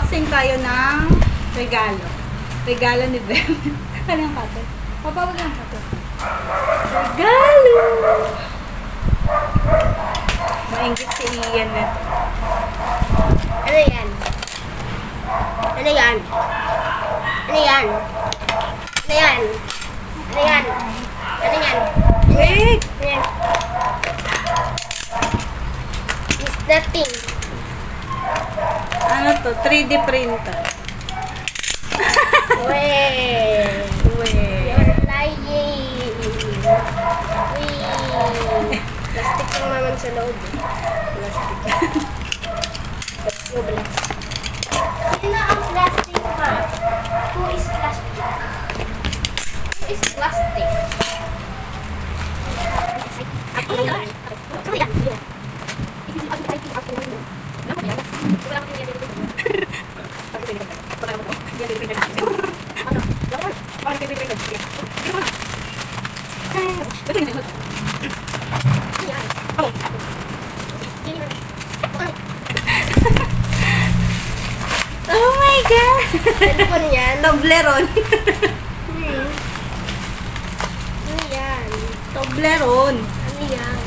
mag-unboxing tayo ng regalo. Regalo ni Ben. Ano yung kato? Papa, wag yung kato. Regalo! Maingit si Ian na. Ano yan? Ano yan? Ano yan? Ano yan? Ano yan? Ano yan? Wait! Ano yan? It's nothing. Ano to? 3D printer. Wait. Wait. You're lying. Wait. Plastic lang naman sa loob. Plastic. Plastic. Sino ang plastic pa? Who is plastic? Who is plastic? Oh my God! Cellphone yan. Toblerone. Ano yan? Toblerone. Ano yan?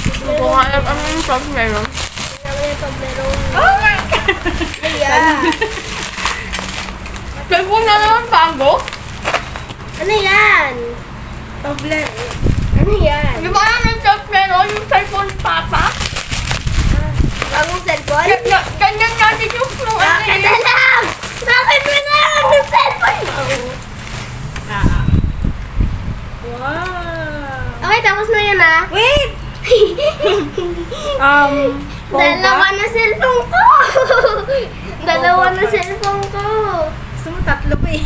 Hindi ko nga alam ano yung sauce meron. Ano yung Toblerone? Oh my God! Ano yan? Cellphone na naman bago? Ano yan? Toblerone. Ano yan? Di ba alam yung sauce meron? Yung cellphone ni Papa? Bagong cellphone? Ganyan natin yung nung ano Bakit yun. alam? Bakit mo na alam yung cellphone mo? Ah. Wow! Okay, tapos na yan ah. Wait! Dalawa na cellphone ko! Dalawa na cellphone ko! Gusto mo tatlo ko eh.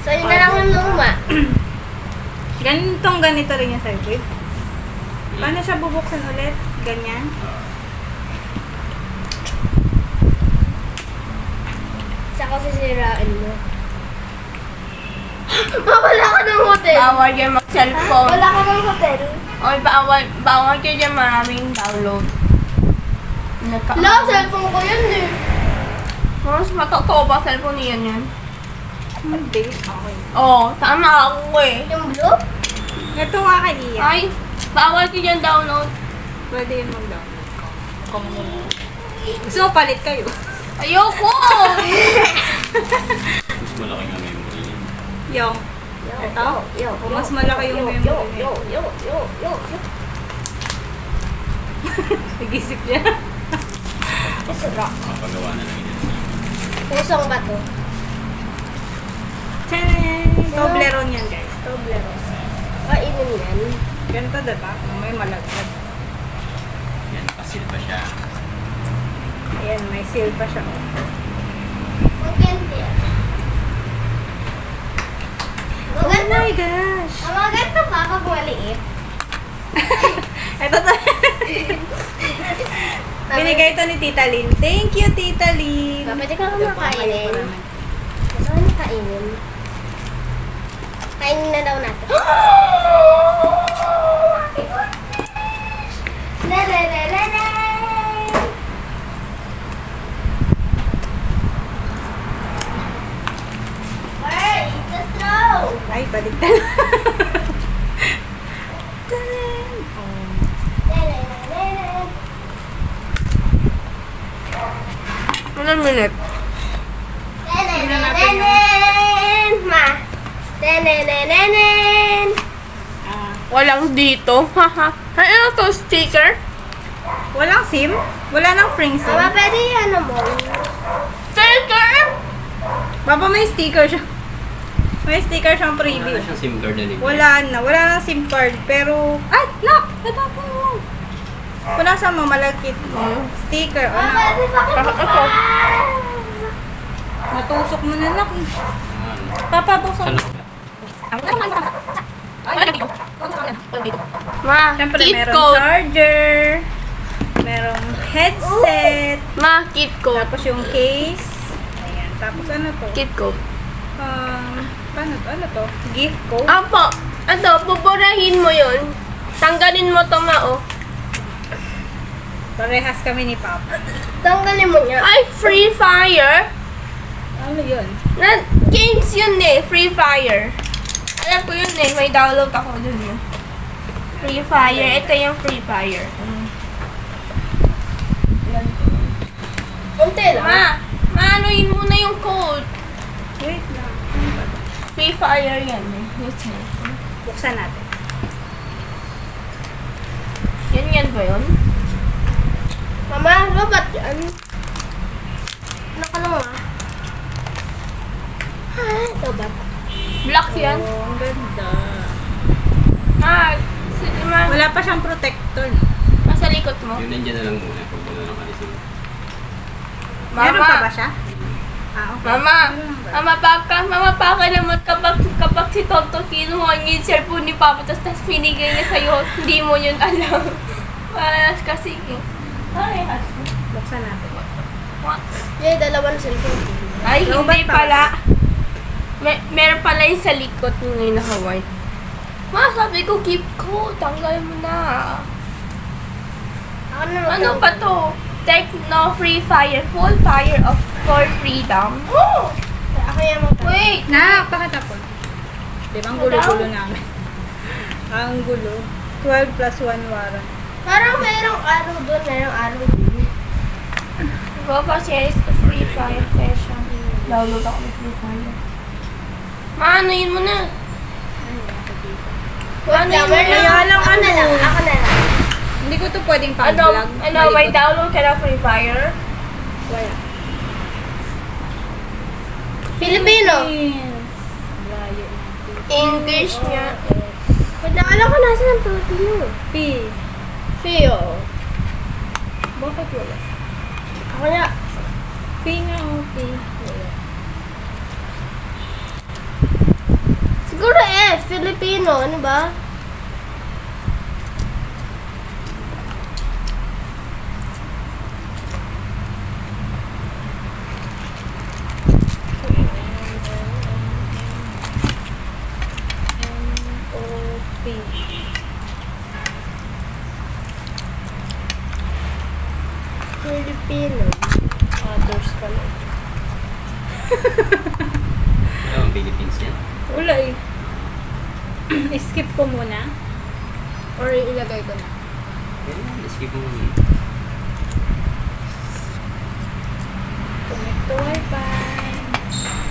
So, yun na lang yung luma. Ganito rin yung sa'yo, babe. Paano siya bubuksan ulit? Ganyan? Saka sisirain mo. Mawala ka ng hotel! Bawal yan mag-cellphone. Wala ka ng hotel! Okay, bawal kayo dyan maraming download. Wala, cellphone ko yun eh. Mas matotoo ba cellphone niyan yan? Hindi. Okay. Oo, tama ako eh. Yung blue? Ito nga kay Ian. Ay, bawal kayo dyan download. Pwede yun mag-download ko. Gusto mo palit kayo? Ayoko! Mas malaki nga memory niya. Yung. Ito? O mas malaki yung memory niya. Yo. Nag-isip niya. Isura. Makapagawa na lang yun. Pusong bato. Tcharan! Toblerone yan, guys. Toblerone. Kainin yan. Ganito, diba? May malaglag. Yan, pasil pa siya. Ayan, may seal pa siya. Ang candy ah. Oh my gosh! Ang mga ganito ba pag maliit? Ito to. Binigay ito ni Tita Lynn. Thank you, Tita Lynn. Pwede ka naman kainin. Gusto ko na kainin. Kainin na daw natin. Lalalalalay! Hey, the straw! Ay, baligtad. Taran! Oh. Lalalalalay! Ilang minute? Lalalalalay! Ma! Lalalalalay! Ah, Walang dito. Haha. Ay, ano to? Sticker? walang SIM? Wala nang frame SIM? Mama, pwede yan mo. Sticker? Baba, may sticker siya. May sticker siyang Wala preview. na siyang SIM card na libre. Wala na. Wala nang SIM card. Pero, ay, look! Natapon mo. Wala sa mamalagkit. Sticker. O Mama, na. pwede pa Ako. Natusok mo na, look. Ano? Papa, buksan Sa mo. loob. Ma, Siyempre, kit merong code. charger. Merong headset. Ma, kit code. Tapos yung case. Ayan. Tapos ano to? Kit code. Paano to? Ano to? Gift code? Apo, buburahin mo yun. Tanggalin mo to, ma, oh. Parehas kami ni Papa. Tanggalin mo niya. Ay, Free Fire? Ano yun? Games yun eh, Free Fire. Alam ko yun eh, may download ako dun eh. Free Fire, ito yung Free Fire. Unti lang. Maanuin mo na yung code. Wait lang. Ano ba ito? Free Fire yan eh. Yes, eh. Buksan natin. Yan ba yun? Mama, ano ba yan? Ano ka lang ito ba? Black yan. Oh, ang ganda. Sige ma. Wala pa siyang protector. Nasa likod mo. Yun nandiyan na lang muna pag wala nang alisin. Meron pa ba Mama. siya? Ah, okay. Mama. Meron ba? Mama pa ka naman kapag si Tonto kinuha niya yung cellphone ni Papa tapos pinigay niya sa'yo, hindi mo yun alam. Kasi, parehas. Buksan natin. What? Yung dalawa na cellphone. Ay, Lobat hindi pa. pala. Meron pala yung sa likod yung naka-white. Ma, sabi ko, keep ko. Tanggal mo na. Ako na Ano ba to? Techno Free Fire. Full fire of for freedom. Oh! Ako yung mag- Wait! Na, pakita po. Di ba ang gulo-gulo namin? Ang gulo. 12 plus 1 warrant. Parang mayroong araw doon, mayroong araw doon. Boba series to Free Fire session. Download ako ng Free Fire. Ma, ano yun mo na? Ano yun mo Kaya na? lang Ako na lang, ako na lang. Hindi ko to pwedeng Ano, pang-vlog. may download ka na Free Fire? Wala. Filipino. Layo natin. English niya. Wait lang, alam ko nasa ng Filipino. P. Fio. Bakit wala? Ako na. P nga o P. Wala. Siguro Filipino. Ano ba? M-O-P. Filipino. Others pala. Ano ang Philippines yan? Wala eh. Skip ko muna. Or ilagay ko na. Eh, skip mo muna. Connect to Wi-Fi.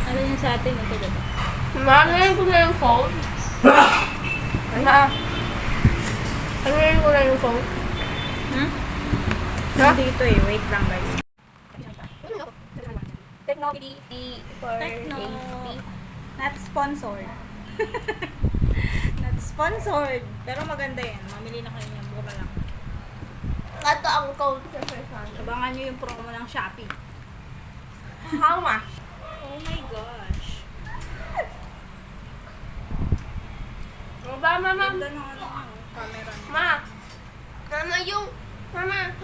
Ano yun sa atin? Ito ba? Manayin ko na yung phone. Ma. Manayin ko na yung phone. Hmm? Ha? Dito eh. Wait lang guys. Technology for Techno. HP. Not sponsored. Not sponsored. Pero maganda yan. Mamili na kayo yan. Mura lang. Ito ang code sa first one. Abangan nyo yung promo ng Shopee. How much? Oh my gosh. Ba, mama? Ganda ng ano, camera. Ma. Mama, yung... Mama,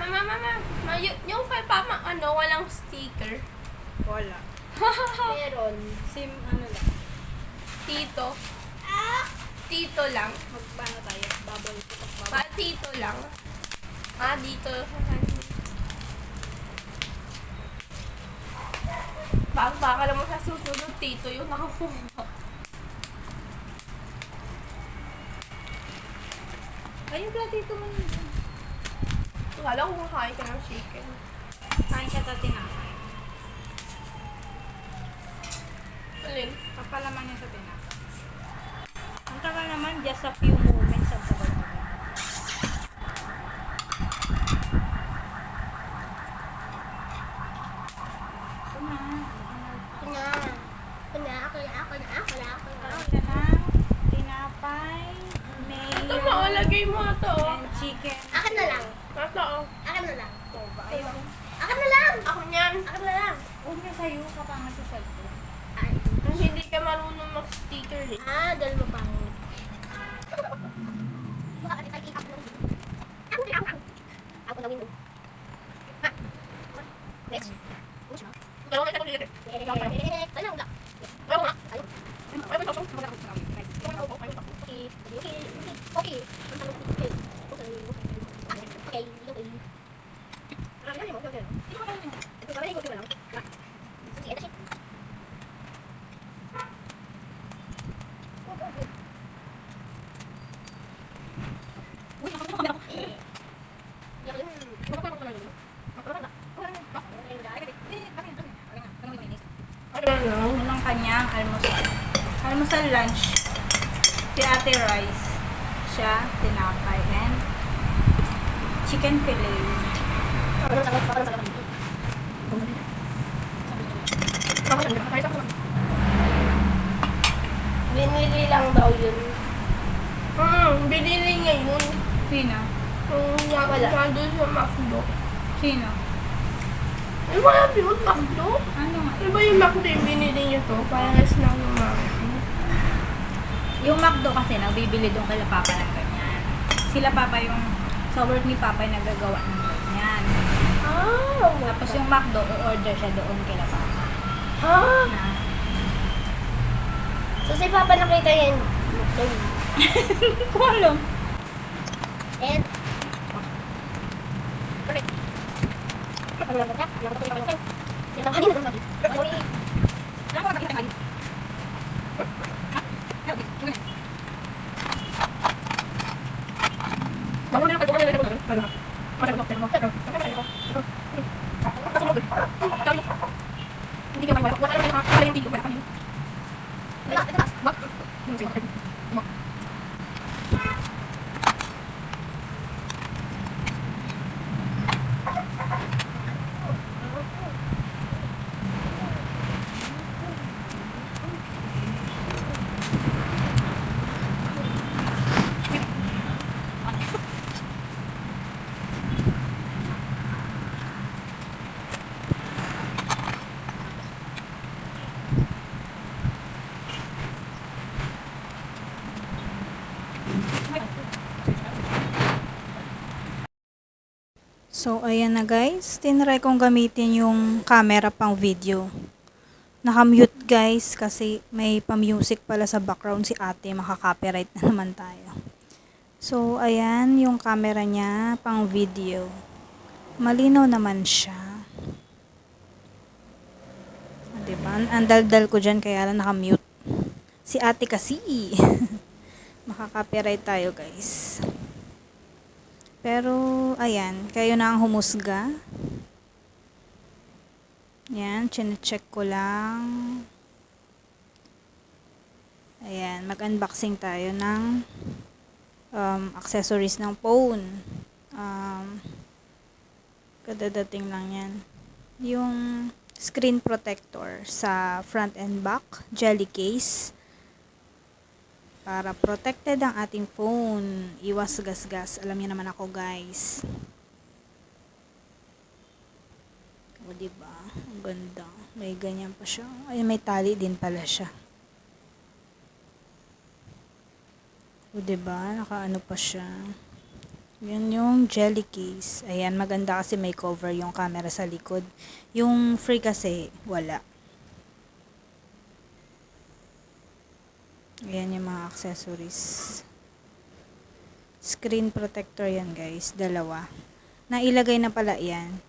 yung kay Papa, walang sticker. Wala. Meron. Sim, ano lang. Tito. Tito lang. Magpaano tayo? Bubble. Pa, tito lang. Dito. Baka naman sa susunod, tito yung nakakuha. Ayun pala dito mo yun. Wala ko kakain ka ng chicken. Kain ka ta tinapay. Alin? Kapalaman niya sa tinapay. Ang tagal naman, just a few moments ang tagal naman. Ito na. Ako na. Ito na. Tinapay. Mayo. Ito na, lagay mo ito. And chicken. Akin na lang. Ito. Akin na lang. Ayun. Akin na lang. Ako niyan. Akin na lang. Huwag niya sa'yo kapangat sa cellphone. Ay. Kung hindi ka marunong mag-sticker eh. Dahil mo pang. Ako na window. Next. Pero ito ko dito. Tanong lang. Pero nga. Okay. almusal. Almusal lunch. Si Ate Rice. Siya, tinapay. And chicken fillet. Binili lang daw yun. Binili niya yun. Sino? Nandun sa McDo. Sino? Eh, wala yun, McDo. Ano nga? Ano ba yung McDo yung binili niya to? Parang snack ng McDo. Yung McDo kasi nagbibili doon kay Papa ng ganyan. Sila Papa yung sa work ni Papa yung nagagawa ng ganyan. Tapos yung McDo, o-order siya doon kay Papa. Na, So, si Papa nakita yan. ko alam. And, So, ayan na guys. Tinry kong gamitin yung camera pang video. Naka-mute guys kasi may pa-music pala sa background si ate. Makaka-copyright na naman tayo. So, ayan yung camera niya pang video. Malinaw naman siya. Diba? Ang daldal ko dyan kaya lang naka-mute. Si ate kasi. Makaka-copyright tayo guys. Pero, ayan, kayo na ang humusga. Yan, chinecheck ko lang. Ayan, mag-unboxing tayo ng accessories ng phone. Kadadating lang yan. Yung screen protector sa front and back, jelly case. Para protected ang ating phone. Iwas gasgas. Alam niyo naman ako guys. O diba? Ang ganda. May ganyan pa siya. Ay, may tali din pala siya. O diba? Nakaano pa siya. Yan yung jelly case. Ayan, maganda kasi may cover yung camera sa likod. Yung free kasi, wala. Ayan yung mga accessories. Screen protector yan guys. Dalawa. Nailagay na pala yan.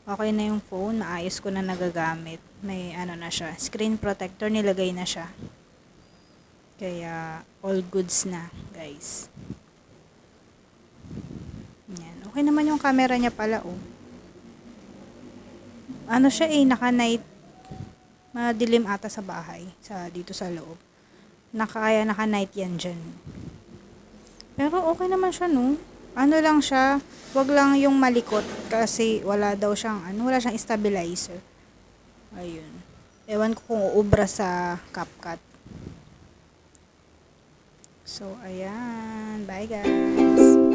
Okay na yung phone. Maayos ko na nagagamit. May ano na siya. Screen protector nilagay na siya. Kaya all goods na guys. Yan. Okay naman yung camera niya pala oh. Ano siya eh. Naka-night. Madilim ata sa bahay. Dito sa loob. Kaya naka-night yan dyan. Pero okay naman siya, no? Ano lang siya, wag lang yung malikot kasi wala daw siyang, wala siyang stabilizer. Ayun. Ewan ko kung uubra sa CapCut. So, ayan. Bye, guys.